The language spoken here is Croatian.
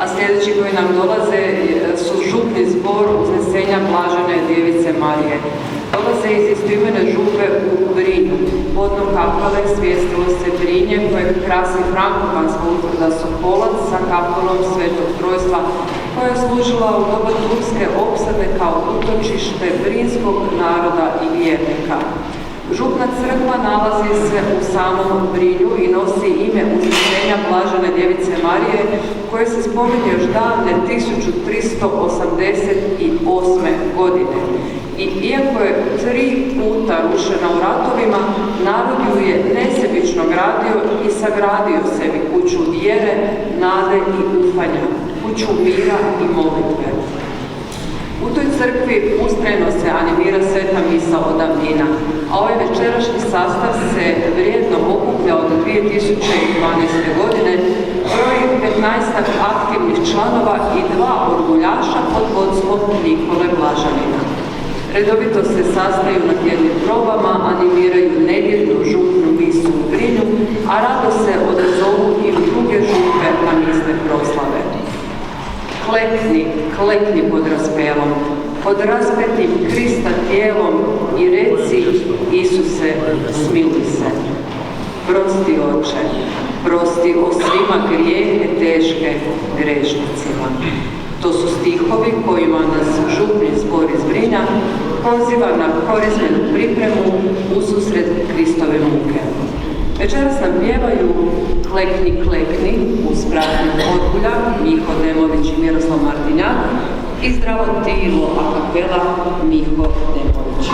A sljedeći koji nam dolaze su župni zbor Uznesenja Blažene Djevice Marije. Dolaze iz istoimene župe u Brinju. Podno kapale svijestilo se Brinje kojeg krasi Frankovanska utvrda Sokolac sa kapelom Svetog Trojstva koja je služila u doba turske opsade kao utočište brinskog naroda i vjernika. Župna crkva nalazi se u samom Brinju i nosi ime Uznesenja Blažene Djevice Marije koje se spominje još davne 1388. godine. I iako je 3 puta rušena u ratovima, narod ju je nesebično gradio i sagradio sebi kuću vjere, nade i ufanja, kuću mira i molitve. U toj crkvi ustrajno se animira sveta misa od davnina, a ovaj večerašnji sastav se vrijedno okuplja od 2012. godine, broji 15 aktivnih članova i 2 orguljaša pod vodstvom Nikole Blažanina. Redovito se sastaju na tjednim probama, animiraju nedjeljnu župnu misu u Brinju, a rado se odazovu i u druge župe na misne proslave. Klekni pod raspelom, pod raspetim Krista tijelom i reci: Isuse, smiluj se. Prosti, Oče, prosti o svima grijehe teške grešnicima. To su stihovi kojima nas župni zbor iz Brinja poziva na korismenu pripremu ususret Kristove muke. Večeras nam pjevaju Klekni, klekni uz pratnju Orgulja, Miho Demović i Miroslav Martinjak i Zdravo tilo a kapela Miho Demović.